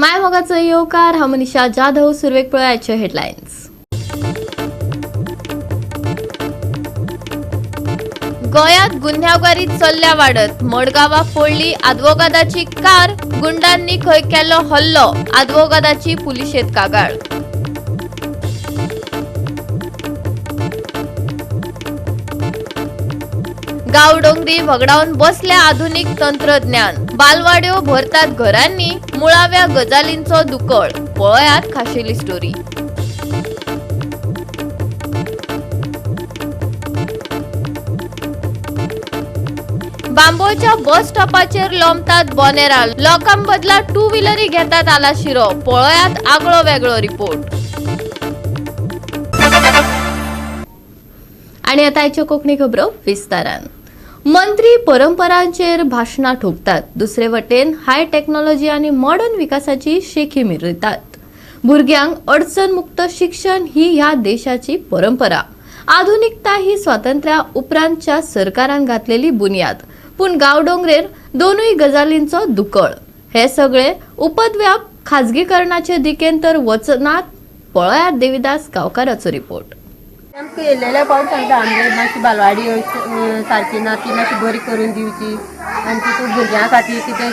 मायमोगाचो येवकार हांव मनीषा जाधव. सुरवेक पळयाचे हेडलायन्स. गोंयांत गुन्ह्यागारी चल्ल्या वाडत. मडगांवां फोडली आदवोगादाची कार. गुंडांनी खंय केलो हल्लो. आदवोगादाची पुलिशेंत कागाळ. गांवडोंगरी वगडावन बसल्या आधुनिक तंत्रज्ञान. बालवाड्यो भरतात घरांनी. मुळाव्या गजालींचो दुकळ. पळयात खाशेली स्टोरी. बांबोळच्या बस स्टॉपाचेर लोंबतात बोनेरां. लोकां बदला टू व्हिलरी घेतात आलाशिरो. पळयात आगळो वेगळो रिपोर्ट. आणि आता आयच्यो कोंकणी खबरो विस्तारान. मंत्री परंपरांचेर भाशणां ठोकतात. दुसरे वटेन हाय टेक्नॉलॉजी आनी मॉडर्न विकासाची शेखी मिरयतात. भुरग्यांक अडचण मुक्त शिक्षण ही ह्या देशाची परंपरा. आधुनिकता ही स्वातंत्र्या उपरांतच्या सरकारान घातलेली बुन्याद. पूण गांवडोंगरेर दोनूय गजालींचो दुकळ. हे सगळे उपद्व्याप खाजगीकरणाचे दिकेन तर वचनात. पळयात देविदास गांवकाराचो रिपोर्ट. आमकां येयलेल्या पावट सांगता आमगे मातशी बालवाडी सारकी ना ती मातशी बरी करून दिवची आनी तितून भुरग्यां खातीर कितें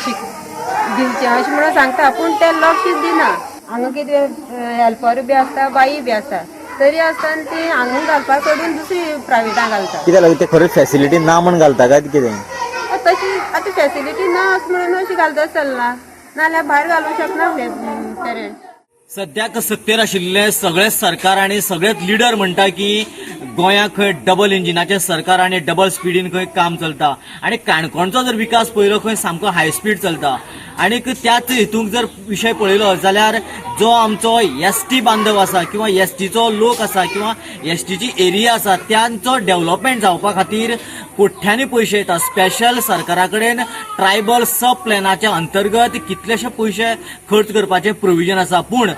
दिवचें अशें म्हणून सांगता. पूण ते लक्षच दिना. हांगा कितें हेल्पर बी आसता बाई बी आसता तरी आसतना ती हांगा घालपा सोडून दुसरी प्रायवेटान घालता. कित्याक लागून ते खरेंच फॅसिलिटी ना म्हण घालता काय कितें? तशी आतां फॅसिलिटी ना अशें म्हणून अशी घालता चलना. नाल्यार भायर घालूंक शकना पेरंट्स. सद्याक सत्तेर आशिल्ले सगळे सरकार आणि सगळेच लिडर म्हणटा की गोंयांत खंय डबल इंजिनाचें सरकार आणि डबल स्पीडीन खंय काम चलता. आणि काणकोणचो जर विकास पळयलो खंय सामको हाय स्पीड चलता. आणि त्याच हितूंक जर विशय पळयलो जाल्यार जो आमचो एसटी बांधव आसा किंवा एसटीचो लोक आसा किंवा एसटीची एरिया आसा त्यांचो डेव्हलपमेंट जावपा खातीर कोट्यांनी पयशे येता. स्पेशल सरकारा कडेन ट्रायबल सब प्लॅनाच्या अंतर्गत कितलेशे पयशे खर्च करपाचें प्रोविजन आसा. पूण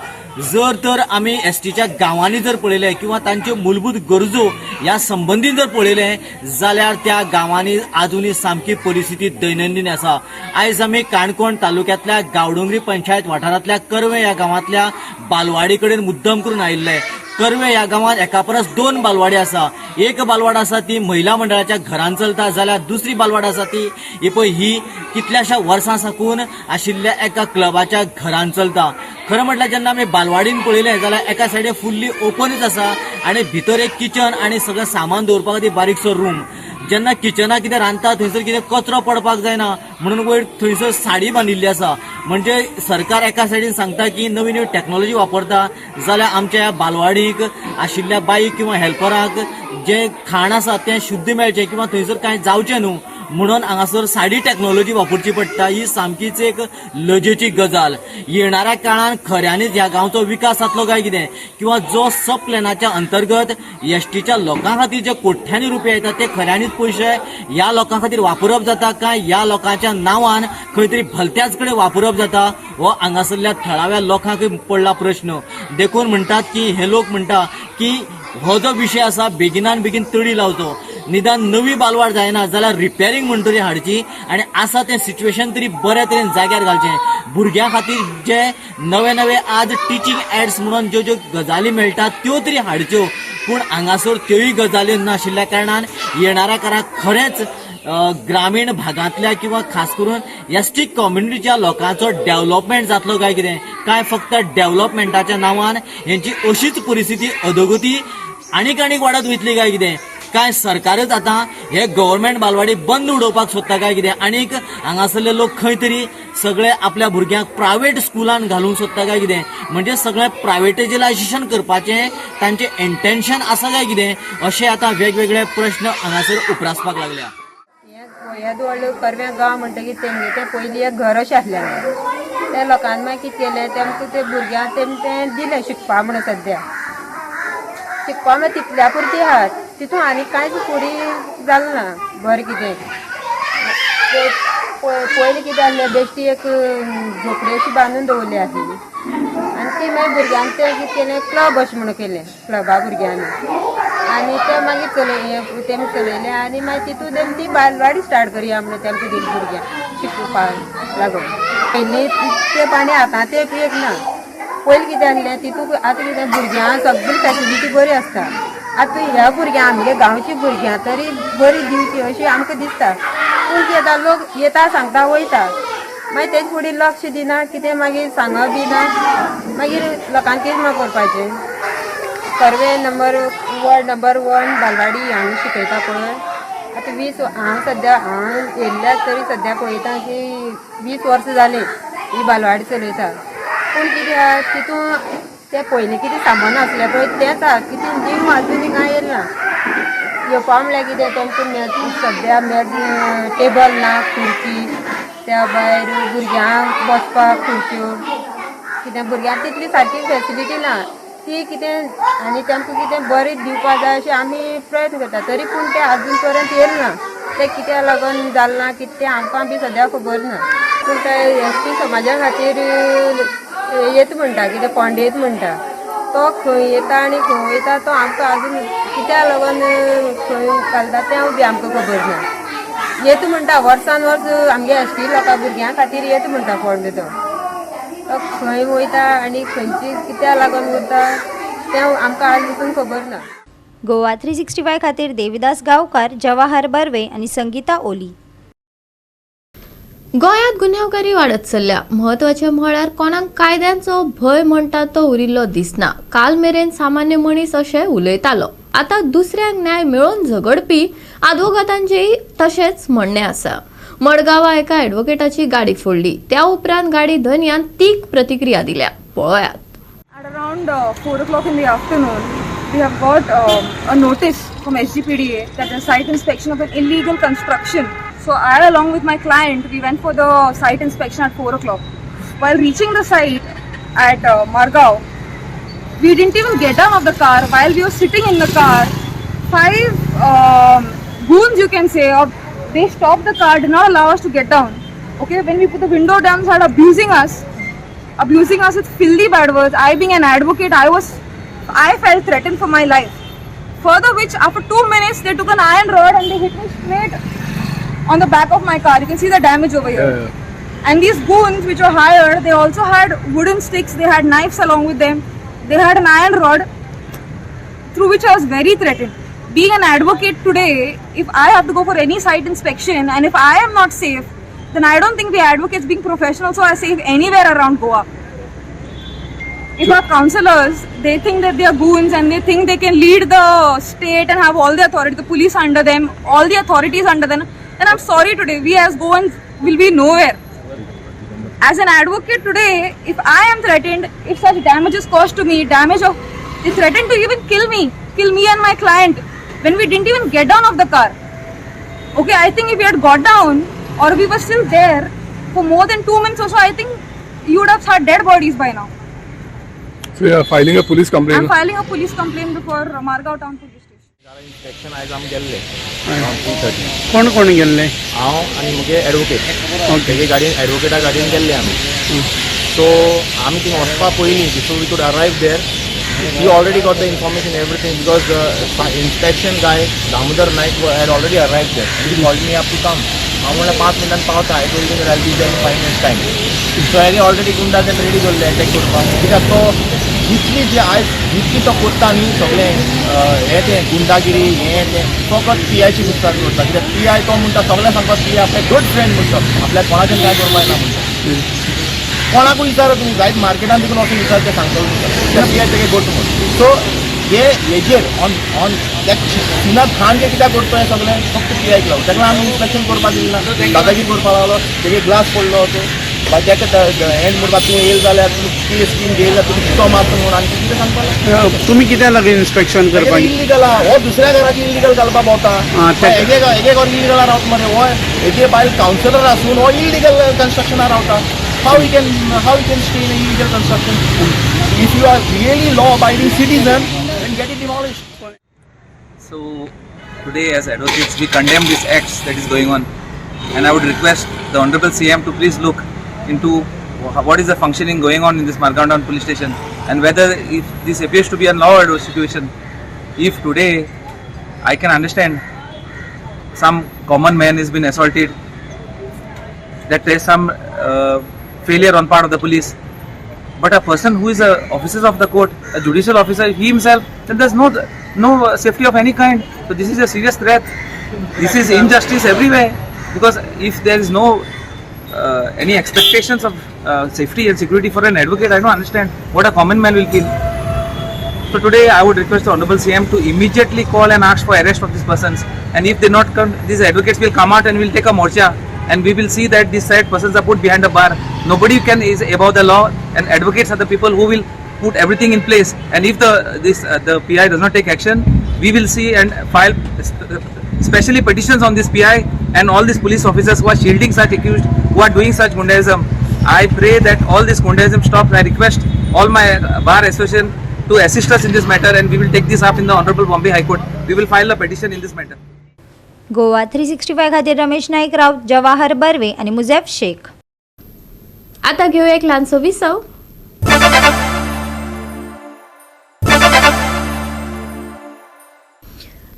जर तर आमी एसटीच्या गांवांनी जर पळयले किंवा तांच्यो मूलभूत गरजो ह्या संबंधीत जर पळयले जाल्यार त्या गांवांनी आजुनूय सामकी परिस्थिती दैनंदीन आसा. आयज आमी काणकोण तालुक्यांतल्या गांवडोंगरी पंचायत वाठारांतल्या कर्वे ह्या गांवांतल्या बालवाडी कडेन मुद्दम करून आयिल्ले. कर्वे ह्या गांवांत एका परस दोन बालवाडी आसा. एक बालवाड आसा ती महिला मंडळाच्या घरान चलता जाल्यार दुसरी बालवाड आसा ती ही कितल्याशा वर्सां साकून आशिल्ल्या एका क्लबाच्या घरान चलता. खरं म्हटल्यार जेन्ना आमी बालवाडीन पळयलें जाल्यार एका सायडीन फुल्ली ओपनूच आसा आनी भितर एक किचन आनी सगळें सामान दवरपा खातीर बारीकसो रूम. जेन्ना किचनाक कितें रांदता थंयसर कितें कचरो पडपाक जायना म्हणून वयर थंयसर साडी बांदिल्ली आसा. म्हणजे सरकार एका सायडीन सांगता की नवी नवी टॅक्नॉलॉजी वापरता जाल्यार आमच्या ह्या बालवाडीक आशिल्ल्या बाईक किंवा हेल्पराक जे खाण आसा तें शुद्ध मेळचें किंवा थंयसर कांय जावचें न्हू म्हणून हांगासर साडी टॅक्नॉलॉजी वापरची पडटा. ही सामकीच एक लजेची गजाल. येणाऱ्या काळान खऱ्यांनीच ह्या गांवचो विकास जातलो काय कितें किंवा जो सब प्लॅनाच्या अंतर्गत एसटीच्या लोकां खातीर जे कोट्यांनी रुपया येतात ते खऱ्यांनीच पयशे ह्या लोकां खातीर वापरप जाता काय ह्या लोकांच्या नांवान खंय तरी भलत्याच कडेन वापरप जाता हो हांगासरल्या थळाव्या लोकांक पडला प्रश्न. देखून म्हणटात की हे लोक म्हणटा की हो जो विशय आसा बेगिनान बेगीन तडी लावचो. निदान नवी बालवाड जायना जाल्यार रिपेरिंग म्हणटरी हाडची आनी आसा तें सिच्युएशन तरी बऱ्या तरेन जाग्यार घालचें. भुरग्यां खातीर जे नवे नवे आज टिचींग एड्स म्हणून ज्यो ज्यो गजाली मेळटात त्यो तरी हाडच्यो. पूण हांगासर त्योय गजाली नाशिल्ल्या कारणान येणाऱ्या काळात खरेंच ग्रामीण भागांतल्या किंवा खास करून एसटी कम्युनिटीच्या लोकांचो डेव्हलपमेंट जातलो काय कितें काय फक्त डेव्हलपमेंटाच्या नांवान हेंची अशीच परिस्थिती अधोगती आनीक वाडत वयतली काय कितें काय सरकारच आता हे गव्हर्नमेंट बालवाडी बंद उडोवपाक सोदता काय कितें आनीक हांगासरले लोक खंय तरी सगळे आपल्या भुरग्यांक प्रायव्हेट स्कुलान घालूंक सोदता काय कितें म्हणजे सगळें प्रायव्हेटायजेशन करपाचें तांचें इंटेन्शन आसा काय कितें अशें आता वेगवेगळे प्रश्न हांगासर उप्रासपाक लागल्या. गोंयांत व्हडलो कर्व्या गांव म्हणटकीर तेमगे तें पयलीं एक घर अशें आसलेलें. त्या लोकांनी मागीर कितें केलें तेमकां ते भुरग्यांक तें दिलें शिकपा म्हणून. सद्या शिकपा मागीर तितल्या पुरती आहात तितून आनी कांयच फुडें जालें ना बरें कितें. पयलीं कितें जाल्लें बेश्टी एक झोपडी अशी बांदून दवरली आसली आनी ती मागीर भुरग्यांक तें कितें केलें क्लब अशें म्हणून केलें क्लबा भुरग्यांनी. आनी ते मागीर तेमी चलयले आनी मागीर तितून तेमी ती बालवाडी स्टार्ट करया म्हणून तेमकां दिली भुरग्यांक शिकोवपाक लागून. पयलीं ते पाणी आतां ते एक ना. पयलीं कितें आसलें तितून आतां कितें भुरग्यांक सगळी फॅसिलिटी बरी आसता. आतां ह्या भुरग्यांक आमगे गांवची भुरग्यां तरी बरी दिवची अशी आमकां दिसता. पूण कितें जाता लोक येता सांगता वयता मागीर तेजे फुडें लक्ष दिना कितें मागीर सांगप बी ना. मागीर लोकांक कितें म्हाका करपाचें. सर्वे वॉर्ड नंबर 1 बालवाडी हांगा शिकयता पळय. आतां 20 हांव येयल्ल्यात तरी सद्या पळयता की 20 वर्सां जाली ही बालवाडी चलयता. पूण कितें तितून ते पयलीं कितें सामान आसलें पळय तेंच आसा. कितें जीव आजून कांय येयला ना. येवपा म्हणल्यार कितें तेमकां सद्या टेबल ना खुर्ची. त्या भायर भुरग्यांक बसपाक खुर्च्यो कितें भुरग्यांक तितली सारकी फॅसिलिटी ना. ती कितें आनी तेमकां कितें बरें दिवपा जाय अशें आमी प्रयत्न करता. तरी पूण ते आजून पर्यंत येयले ना. ते कित्या लागून जालें ना कितें तें आमकां बी सद्या खबर ना. पूण ते एसटी समाजा खातीर येता म्हणटा कितें फोंडेत म्हणटा तो खंय येता आनी खंय वयता तो आमकां आजून कित्या लागून खंय घालता तें बी आमकां खबर ना. येता म्हणटा वर्सान वर्स आमगे एसटी लोकां भुरग्यां खातीर येता म्हणटा फोंडे तो खंय वयता आनी खंयची कित्या लागून वता तें आमकां आज पसून खबर ना. गोवा 365 खातीर देविदास गांवकार, जवाहर बर्वे आणि संगीता ओली. गोंयांत गुन्यांवकारी वाडत चल्ल्या. म्हत्वाचें म्हळ्यार कोणाक कायद्यांचो भंय म्हणटा तो उरिल्लो दिसना. काल मेरेन सामान्य मनीस अशें उलयतालो. आतां दुसऱ्यांक न्याय मेळोवन झगडपी आदवोगादांचेय तशेंच म्हणणें आसा. मडगांवां एका एडवोकेटाची गाडी फोडली. त्या उपरांत गाडी धन्यान तीख प्रतिक्रिया दिल्या. पळयात. At around 4 o'clock in the afternoon, we have got a notice from SGPDA that the site inspection of an illegal construction. So I, along with my client, we went for the site inspection at 4 o'clock. While reaching the site at Margao, we didn't even get down of the car. While we were sitting in the car, 5 goons, you can say, they stopped the car, did not allow us to get down. Okay, when we put the window down, started abusing us with filthy bad words. I, being an advocate, I felt threatened for my life. Further which, after 2 minutes, they took an iron rod and they hit me straight on the back of my car. You can see the damage over here. And these goons which were hired, they also had wooden sticks, they had knives along with them. They had an iron rod, through which I was very threatened. Being an advocate today, if I have to go for any site inspection and if I am not safe, then I don't think the advocates, being professional, so are safe anywhere around Goa. If our councillors, they think that they are goons and they think they can lead the state and have all the authority, the police under them, all the authorities under them, then I'm sorry today, we as Goans will be nowhere. As an advocate today, if I am threatened, if such damage is caused to me, they threatened to even kill me and my client, when we didn't even get down of the car. Okay, I think if we had got down, or we were still there for more than 2 minutes or so, I think you would have had dead bodies by now. So you are filing a police complaint? I'm filing a police complaint before Margao Town Police Station. Inspection आयज आमी गेल्ले around 2:30. कोण गेल्ले? हांव आनी मुगे advocate तेगे गाडयेन एडवोकेटा गाडयेन गेल्ले आमी. सो आमी थिंग वचपा पयलीं बिफोर वी कुड अरायव देर he already got the information everything because the inspection guy Damodar Naik had already arrived there. He called me up to come. हांव म्हणल्यार 5 मिनटान पावता. I told him that I'll be there in 5 minutes time. So हांवें already गुंडा तें ready करले attack करपाक. कित्याक तो जितली जे आयज जितली तो करता न्ही सगळें हें तें गुंडागिरी हें तें फकत PIची गुस्तार करता. कित्याक PI तो म्हणटा सगळें सांगता PI आपले गुड फ्रेंड म्हणटा. आपल्याक कोणाचें काय करपा येना म्हणटा. कोणाकूय विचारा तुम्ही जायत मार्केटान देखून वचून विचार ते सांगता तुमकां PI तेगे गोट म्हणून. सो हेजेर ऑन सिनात खान जे कित्याक करता हें सगळें फक्त PIक लागून. तेका आमी इन्स्पेक्शन करपाक दिलें ना. दादागिरी करपाक लागलो. तेगे ग्लास पडलो होतो. तेका हेंड म्हणपाक तूं येयल जाल्यार तुमी स्कीम घेयल जाल्यार तुमी कितो मारता म्हणून आनी कितें सांगपाक तुम्ही कित्याक लागून इन्स्पेक्शन करपाक? इल्लिगल आहा. हो दुसऱ्या घराची इल्लिगल घालपाक भोंवता. हेगे घर इल्लिगला रावता मरे. हो हेगे बायल कावन्सिलर आसून हो इल्लिगल कन्स्ट्रक्शनार रावता. How we can stay in illegal construction? If you are really law-abiding citizen, then get it demolished. So today, as advocates, we condemn these acts that is going on, and I would request the Honorable CM to please look into what is the functioning going on in this Margao Town Police Station, and whether if this appears to be a law order situation, if today I can understand some common man has been assaulted, that there is some failure on part of the police. But a person who is a officer of the court, a judicial officer, he himself, then there's no safety of any kind. So this is a serious threat. This is injustice everywhere, because if there is no any expectations of safety and security for an advocate, I don't understand what a common man will feel. So today I would request the Honorable CM to immediately call and ask for arrest of these persons. And if they not come, these advocates will come out and will take a morcha, and we will see that these said persons are put behind a bar. Nobody is above the law, and advocates are the people who will put everything in place. And if the PI does not take action, we will see and file especially petitions on this PI and all these police officers who are shielding such accused, who are doing such gundaism. I pray that all this gundaism stops. I request all my bar association to assist us in this matter, and we will take this up in the Honorable Bombay High Court. We will file a petition in this matter. Goa 365 खातीर रमेश नाईक राव, जवाहर बर्वे आणि मुझेफ शेख. आता घेऊया एक लहानसो विसव.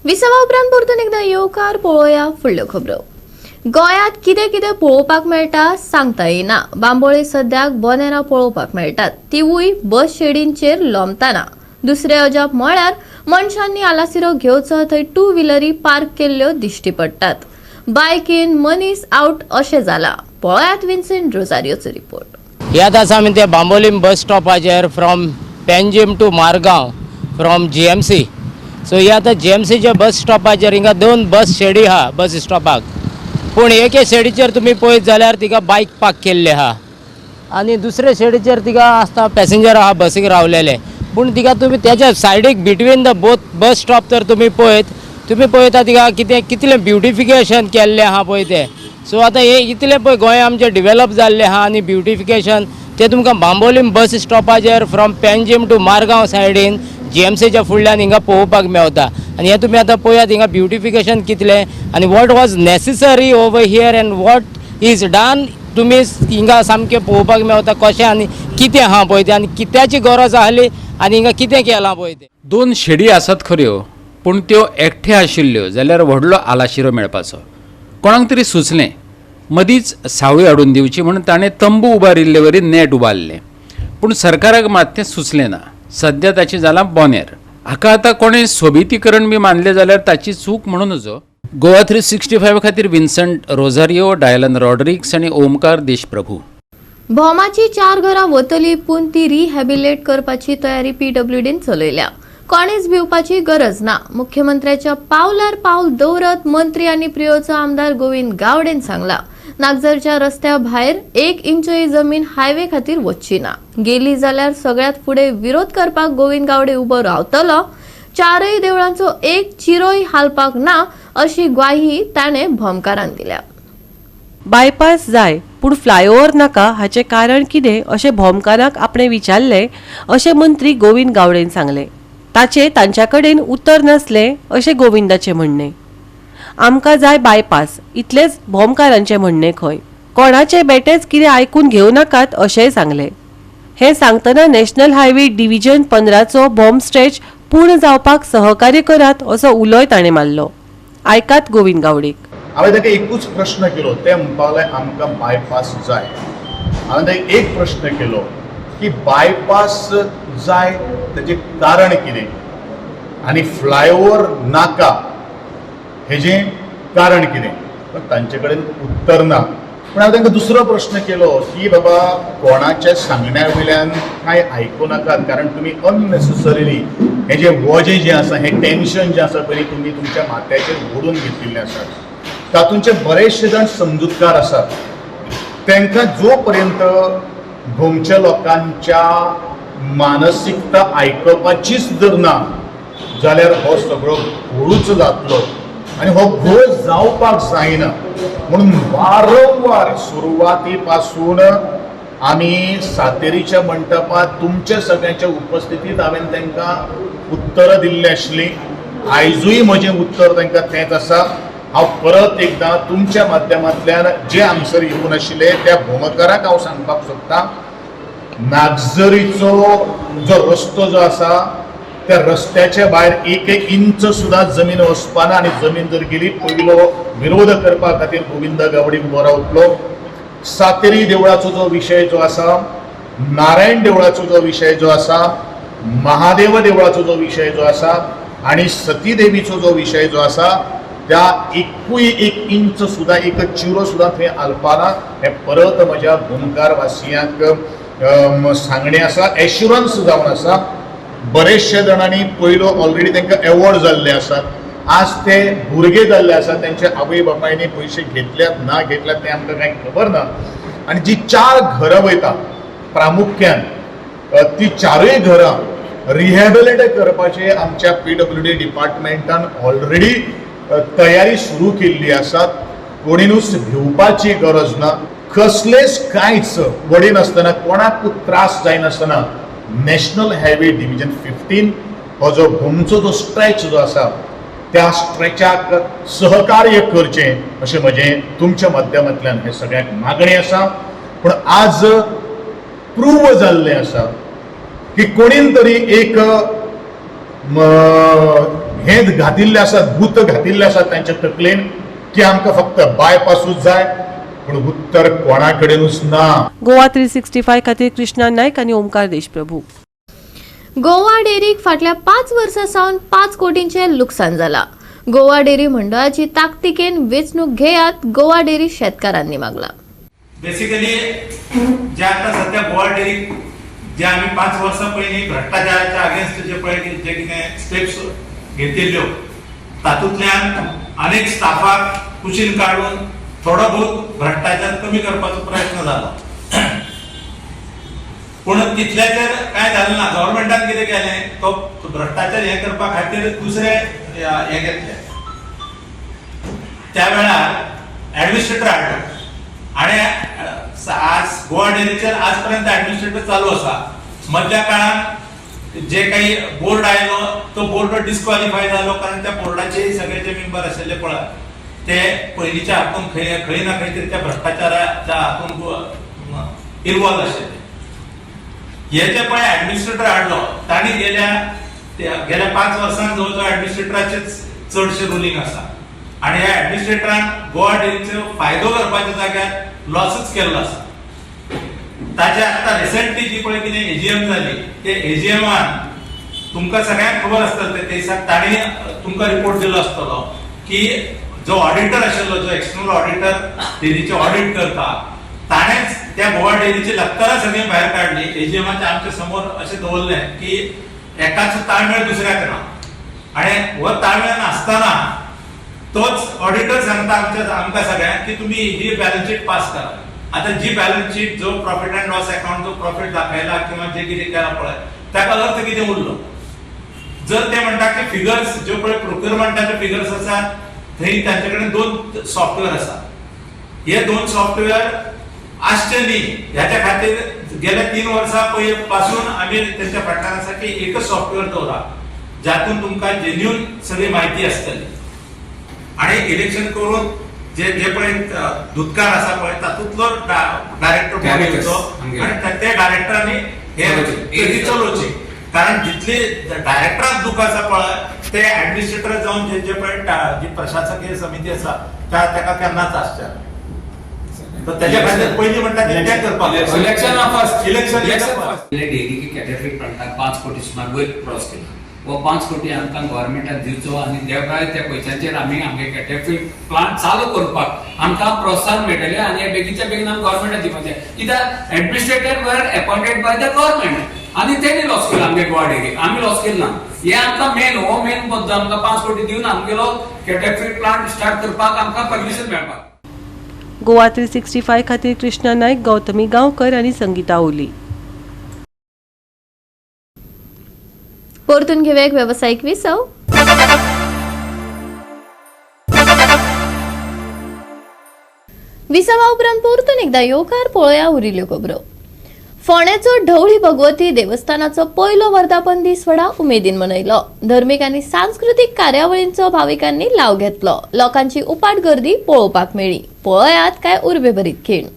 विसवा उपरांत परतून एकदा येवकार पळोवया फुडल्यो खबरो. गोंयांत कितें कितें पळोवपाक मेळटा सांगता येना. बांबोळे सद्याक बोनेरां पळोवपाक मेळटात, तिवूय बस शेडींचेर लोंबतना. दुसरे अजाप म्हळ्यार मनशांनी आलासिरो घेवचो थंय टू व्हिलरी पार्क केल्ल्यो दिश्टी पडटात. बायक इन मनीस आउट अशें जाला. पळयात विन्सेंट रोजारियोचो रिपोर्ट. याद आसा आमी ते बांबोलीम बस स्टॉपाचेर from Panjim to Margao from GMC. So हे आतां GMCच्या बस स्टॉपाचेर हिंगा 2 बस शेडी आहा बस स्टॉपाक, पूण एके शेडीचेर तुमी पळयत जाल्यार तिका बायक पार्क केल्ले आहा आनी दुसरे शेडीचेर तिका आसता पॅसेंजर आहा बसीक रावलेले. पूण तिका तुमी त्याच्या सायडीक between the both bus stop तर तुमी पळयता तिका कितलें ब्युटिफिकेशन केल्लें आहा पळय तें. सो आतां हे इतलें पळय गोंय आमचें डेवलप जाल्लें आहा आनी ब्युटिफिकेशन तें तुमकां बांबोलीम बस स्टॉपाचेर फ्रॉम पेंजीम टू मारगांव सायडीन GMCच्या फुडल्यान हिंगा पळोवपाक मेवता. आनी हे तुमी आतां पळयात हिंगा ब्युटिफिकेशन कितलें आनी what was necessary over here end what is done तुमी हिंगा सामकें पळोवपाक मेवता कशें आनी कितें आहा पळय तें आनी कित्याची गरज आहली आनी हिंगा कितें केलां पळय तें. 2 शेडी आसात खऱ्यो, पूण त्यो एकठ्या आशिल्ल्यो जाल्यार व्हडलो आलाशिरो मेळपाचो. कोणाक तरी सुचलें मदींच सावळी हाडून दिवची म्हणून ताणें तंबू उबारिल्ले वरी नेट उबारलें, पूण सरकाराक मात तें सुचलें ना. सद्या ताचें जालां बोनेर. हाका आतां कोणें सोबितीकरण बी मानलें जाल्यार ताची चूक म्हणून नजो. गोवा 365 खातीर विन्संट रोजारियो, डायलन रॉड्रिक्स आनी ओमकार देशप्रभू. भोमाची 4 घरां वतली, पूण ती रिहॅबिलिटेट करपाची तयारी PWDन चलयल्या. कोणेच भिवपाची गरज ना. मुख्यमंत्र्याच्या पावलार पावल दवरत मंत्री आनी प्रियोचो आमदार गोविंद गावडेन सांगला. नागझरच्या रस्त्या भायर 1 इंचय जमीन हायवे खातीर वचची ना. गेली जाल्यार सगळ्यात फुडें विरोध करपाक गोविंद गावडे उबो रावतलो. 4य देवळांचो एक चिरोय हालपाक ना अशी ग्वाही ताणें भोमकारान दिल्या. बायपास जाय पूण फ्लायओव्हर नाका हाचे कारण कितें अशें भोमकाराक आपणे विचारले अशें मंत्री गोविंद गावडेन सांगले. ताचे तांच्या कडेन उत्तर नसलें अशें गोविंदाचें म्हणणें. आमकां जाय बायपास इतलेंच भोमकारांचें म्हणणें खंय. कोणाचे बेटेच कितें आयकून घेवं नाकात अशेंय सांगलें. हें सांगतना नॅशनल हायवे डिव्हिजन 15चो बॉम्ब स्ट्रेच पूर्ण जावपाक सहकार्य करात असो उलोय ताणें मारलो. आयकात गोविंद गावडेक. हांवें ताका एकूच प्रश्न केलो, ते म्हणपाक लागले आमकां बायपास जाय. हांवें ताका एक प्रश्न केलो की बायपास जाय तेजें कारण कितें आनी फ्लायओव्हर नाका हेजें कारण कितें. पण तांचे कडेन उत्तर ना. पूण हांवें तांकां दुसरो प्रश्न केलो की बाबा कोणाच्या सांगण्या वयल्यान कांय आयकूं नाकात, कारण तुमी अननेसेसरिली हें जें वजें जें आसा, हें टेन्शन जें आसा पळय तुमी तुमच्या माथ्याचेर ओडून घेतिल्लें आसा. तातूंतचे बरेचशे जाण समजूतकार आसात. तांकां जो पर्यंत गोंयच्या लोकांच्या मानसिकता आयकपाचीच जर ना जाल्यार हो सगळो घोळूच जातलो आनी हो घोळ जावपाक जायना. म्हणून वारंवार सुरवाती पासून आमी सातेरीच्या मंडपात तुमच्या सगळ्यांच्या उपस्थितीत हांवें तांकां उत्तरां दिल्लीं आशिल्लीं. आयजूय म्हजें उत्तर तांकां तेंच आसा. हांव परत एकदां तुमच्या माध्यमांतल्यान जे आन्सर येवून आशिल्ले त्या भोमकाराक हांव सांगपाक सोदतां, नागझरीचो जो रस्तो जो आसा त्या रस्त्याच्या भायर एक इंच सुद्धा जमीन वचपाना आनी जमीन जर गेली पयलो विरोध करपा खातीर गोविंद गावडे उबो रावतलो. सातेरी देवळाचो जो विशय जो आसा, नारायण देवळाचो जो विशय जो आसा, महादेव देवळाचो जो विशय जो आसा आणि सती देवीचो जो विशय जो आसा, त्या एकूय एक इंच सुद्धा एक चिरो सुद्धा थंय आलपाना हे परत म्हज्या गोमकार वासियांक सांगणे आसा, एश्युरन्स जावन आसा. बरेचशे जाणांनी पयलो ऑलरेडी तांकां एवॉर्ड जाल्ले आसात. आज ते भुरगे जाल्ले आसात, त्यांच्या आवय बापायनी पयशे घेतल्यात ना घेतल्यात ते आमकां कांय खबर ना. आनी जी 4 घरां वयता प्रामुख्यान ती 4य घरां रिहॅबिलिट करपाचे आमच्या PWD डिपार्टमेंटान ऑलरेडी तयारी सुरू केल्ली आसात. कोणीनूच भिवपाची गरज ना. कसलेच कांयच वडी नासतना, कोणाकूच त्रास जायनासतना नॅशनल हायवे डिव्हिजन 15 हो जो गोमचो जो स्ट्रेच जो आसा त्या स्ट्रेचाक सहकार्य करचें अशें म्हजें तुमच्या माध्यमांतल्यान हे सगळ्यांक मागणी आसा. पूण आज प्रूव जाल्लें आसा की कोणीन तरी एक हे घातिल्ले आसात, भूत घातिल्ले आसात तांच्या तकलेन की आमकां फक्त बायपासूच जाय, पूण उत्तर कोणा कडेनूच ना. गोवा 365 खातीर कृष्णा नायक आनी ओमकार देशप्रभू. गोवा डेरीक फाटल्या 5 वर्सां सावन 5 कोटींचे लुकसाण जाला. गोवा डेरी मंडळाची ताकतिकेन वेंचणूक घेयात गोवा डेरी शेतकारांनी मागला. बेसिकली जे आता सध्या गोवा डेरी जे आम्ही 5 वर्सां पयलीं भ्रष्टाचाराच्या अगेन्स्ट जे पळय जे कितें स्टेप्स घेतिल्ल्यो तातूंतल्यान अनेक स्टाफाक कुशीन काडून थोडो बहुत भ्रष्टाचार कमी करपाचो प्रयत्न जालो. पूण तितल्याचेर काय जालें ना. गव्हर्नमेंटान कितें केलें, तो भ्रष्टाचार हे करपा खातीर दुसरे हे घेतले. त्या वेळार एडमिनिस्ट्रेटर हाडलो आनी आज गोवा डेरीचेर आज पर्यंत एडमिनिस्ट्रेटर चालू आसा. मधल्या काळात जे काही बोर्ड आयलो तो बोर्ड डिस्क्वॉलिफाय जालो, कारण त्या बोर्डाचे सगळे जे मेंबर आशिल्ले पळय ते पयलींच्या हातून खंय ना खंय तरी त्या भ्रष्टाचाराच्या हातून इन्वॉल्व आशिल्ले. हे जे पळय एडमिनिस्ट्रेटर हाडलो तांणी गेल्या 5 वर्सांक जवळ एडमिनिस्ट्रेटराचे चडशे रुलींग आसा आणि ह्या एडमिनिस्ट्रेटरान गोवा डेरीचो फायदो करपाच्या जाग्यार लॉसच केल्लो आसा. ताचे आता रिसेंटली जी पळय कितें एजीएम जाली ते एजीएमान तुमकां सगळ्यांक खबर आसतलें ते दिसाक तांणी तुमकां रिपोर्ट दिलो आसतलो की जो ऑडिटर आशिल्लो, जो एक्सटर्नल ऑडिटर डेरीचे ऑडिट करता, ताणेच त्या गोवा डेरीची लक्तरां सगळीं भायर काडली. एजीएमाच्या आमच्या समोर अशें दवरलें की एकाचो ताळमेळ दुसऱ्याक ना आनी हो ताळमेळ नासतना तोच ऑडिटर सांगता आमकां सगळ्यांक की तुमी ही बॅलन्स शीट पास करा. आता जी बॅलन्स शीट जो प्रॉफिट अँड लॉस अकाउंट जो प्रॉफिट दाखयला किंवा जे कितें केला पळय ताका अर्थ कितें उरलो. जर ते म्हणटा की फिगर्स ज्यो पळय प्रोक्युरमेंटाचे फिगर्स आसात थंय तांचे कडेन 2 सॉफ्टवेअर आसात. हे 2 सॉफ्टवेअर आसचे न्ही. ह्याच्या खातीर गेल्या 3 वर्सां पासून आमी त्यांच्या फाटल्यान आसा की एकच सॉफ्टवेअर दवरा जातून तुमकां जेन्युइन सगळी माहिती आसतली आणि इलेक्शन करून जे जे पळय दुधकार आसा पळय तातूंतलो डायरेक्टर बॉडी येवचो आनी त्या डायरेक्टरांनी हे चलोवची. कारण जितली डायरेक्टराक दूख आसा पळय ते एडमिनिस्ट्रेटर जावन जे जे पळय जी प्रशासकीय समिती आसा ताका केन्नाच आसचे. तर त्याच्या खातीर पयलीं म्हणटा ते करपाक इलेक्शन फर्स्ट इलेक्शन डेरी की कॅटेगरी प्लांटाक 5 कोटी सुमार वयर क्रॉस केला. वो 5 कोटी आमकां गव्हर्नमेंटाक दिवचो आनी देवराय त्या पयशांचेर आमी आमगे कॅटेगरी प्लांट चालू करपाक आमकां प्रोत्साहन मेळटलें आनी हे बेगीच्या बेगीन आमकां गव्हर्नमेंटाक दिवपाचें. कित्याक एडमिनिस्ट्रेटर वर अपॉइंटेड बाय द गव्हर्नमेंट आनी तेणी लॉस केला आमगे गोवा डेरी. आमी लॉस केला ना. हे आमकां मेन मुद्दो आमकां 5 कोटी दिवन आमगेलो कॅटेगरी प्लांट स्टार्ट करपाक आमकां परमिशन मेळपाक. गोवा 365 खातीर कृष्णा नायक, गौतमी गांवकर आनी संगीता ओली. परतून घेऊया एक व्यावसायिक विसव. विसवा उपरांत परतून एकदा येवकार पळोवया उरिल्ल्यो खबरो. फोंड्याचो ढवळी भगवती देवस्थानाचो पयलो वर्धापन दीस व्हडा उमेदीन मनयलो. धर्मीक आनी सांस्कृतीक कार्यावळींचो भाविकांनी लाव घेतलो. लोकांची उपाट गर्दी पळोवपाक मेळ्ळी. पळयात कांय उर्बे भरीत खीण.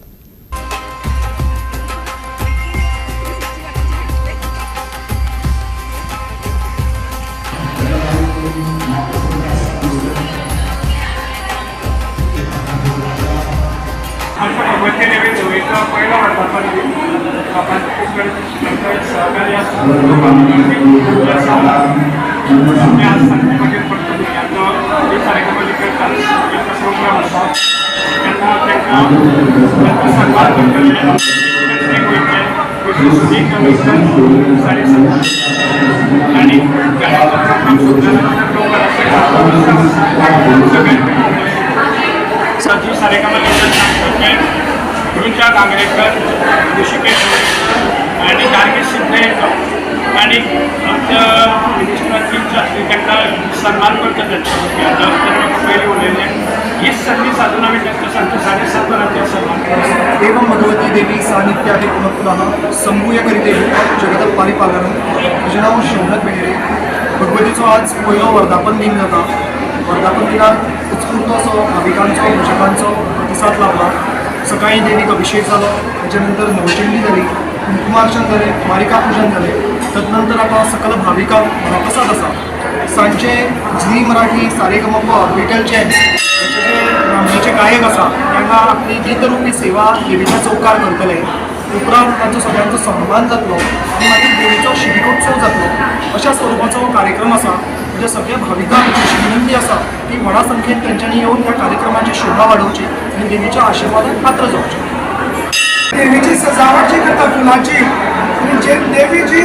भगवती देवी धुळेचा पहिला वर्धापन दिन आपण खूप गरजेचं सहकार्य आम्ही आज संकल्पनेत पडतो यांना जे कार्यक्रम करतात यांचा प्रोग्राम असतात त्यांना त्यांचा सन्मान करतो आणि सजी सारेगामा गुरुंच्या कांगरेकर ऋषिकेश आणि गार्गे सिद्धे आणि आमच्या मिनिस्टरांच्या त्यांना सन्मान करतो त्यांच्या पहिले बोललेले हीच संधी साधून आम्ही त्यांच्या संत 7.5 सन्मान करतो. एवं भगवती देवी सानिध्यादि पुनः पुनः संभूय करीते जगत परिपालन म्हजें नांव शौनक बेडेरे. भगवतीचो आज पयलो वर्धापन दिन जाता. वर्धापन दिनाक उत्स्फूर्त असो भाविकांचो भजकांचो प्रतिसाद लाभला. सकाळी देवीक अभिषेक जालो, त्याच्या नंतर नवचंडी जाली, कुंकुमार्चन जालें, मारिका पूजन जालें. तदनंतर आता सकल भाविकांक महाप्रसाद आसा. सांजचे झी मराठी सारेगमप विठ्ठल जैन जे ब्राह्मणाचे गायक आसा त्यांना आपली गीतरूपी सेवा देवीच्या चौकार करतले. उपरांत तांचो सगळ्यांचो सन्मान जातलो आनी मागीर देवीचो शिबिकोत्सव जातलो. अशा स्वरुपाचो कार्यक्रम आसा. म्हणजे सगळ्या भाविकांक अशी विनंती आसा की व्हडा संख्येन तेंच्यांनी येवन ह्या कार्यक्रमाची शोभा वाडोवची आनी देवीच्या आशिर्वादाक पात्र जावचें. देवीची सजावट जी करता फुलाची आणि जे देवीची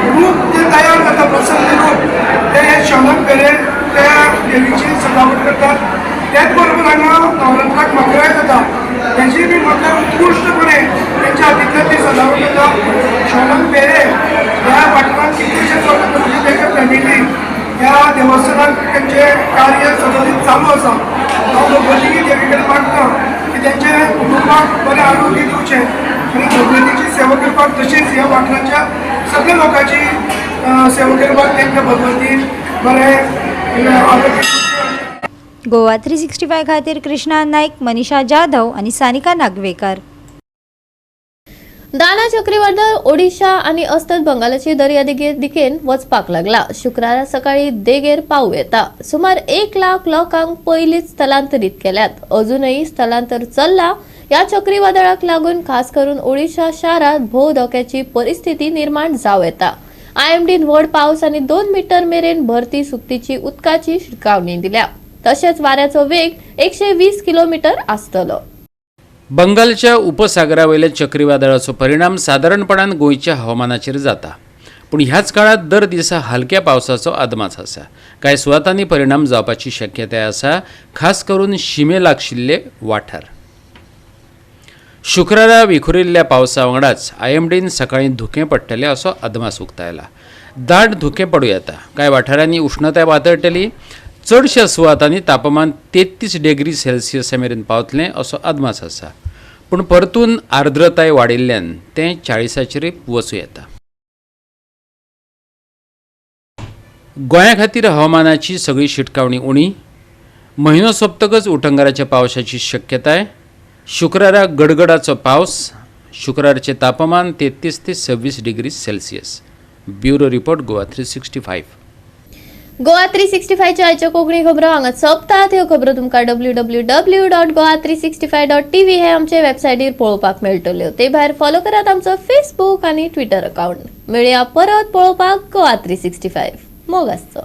रूप जे तयार करता प्रसन्न रूप ते शौनक बेरे त्या देवीची सजावट करतात. त्याच बरोबर हांगा नवरात्राक मकराय जाता त्याची बी मकर उत्कृश्टपणे त्यांच्या हातींतल्यान ती सजावट करता. शौनक बेरे ह्या वाठारांत कितलेशेच लोक म्हणजे तेंच्या फॅमिली ह्या देवस्थानात त्यांचे कार्य सतत चालू आसा. हांव भगवती देवी कडेन मागता की त्यांचे कुटुंबाक बरें आरोग्य दिवचें आनी भगवतीची सेवा करपाक तशेंच ह्या वाठाराच्या सगळ्या लोकांची सेवा करपाक तांकां भगवती बरें आरोग्य. गोवा 365 खातीर कृष्णा नाईक, मनीषा जाधव आणि सानिका नागवेकर. दाना चक्रीवादळ ओडिशा आणि अस्तंत बंगालची दर्या दिकेन वचपाक लागला. शुक्रारा सकाळी देगेर पावू येता. सुमार 1 लाख लोकांक पयलींच स्थलांतरीत केल्यात. अजूनही स्थलांतर चल्ला. या चक्रीवादळाक लागून खास करून ओडिशा शारात भोव धोक्याची परिस्थिती निर्माण जाव येता. IMDन व्हड पावस आणि 2 मीटर मेरेन भरती सुकतीची उदकाची शिटकावणी दिल्या. तसेच वाऱ्याचो वेग 120 किलोमीटर आसतलो. बंगालच्या उपसागरावयल्या चक्रीवादळाचो परिणाम सादारणपणान गोंयच्या हवामानाचेर जाता. पूण ह्याच काळात दर दिसा हलक्या पावसाचो अदमास आसा. कांय सुवातांनी परिणाम जावपाची शक्यताय आसा, खास करून शिमे लागशिल्ले वाठार. शुक्रारा विखुरिल्ल्या पावसा वांगडाच IMDन सकाळीं धुकें पडटलें असो अदमास उक्तायला. दाट धुकें पडूं येता. कांय वाठारांनी उश्णताय वातळटली. चडशा सुवातांनी तापमान 33 डिग्री सेल्सियस मेरेन पावतलें असो अदमास आसा. पूण परतून आर्द्रताय वाडिल्ल्यान तें 40चेर वचूं येता. गोंया खातीर हवामानाची सगळी शिटकावणी उणी. म्हयनो सोंपतकच उटंगाराच्या पावसाची शक्यताय. शुक्रारा गडगडाचो पावस. शुक्राराचें तापमान 33 ते 26 degree Celsius. Bureau report Goa 365. Goa 365च्या आयच्या कोंकणी खबरो हांगा सोंपतात. ह्यो खबरो तुमकां www.goa365.tv हे आमचे वेबसायटीर पळोवपाक मेळटल्यो. ते भायर फॉलो करात आमचो फेसबूक आनी ट्विटर अकाउंट. मेळया परत पळोवपाक गोवा 365. मोग आसचो.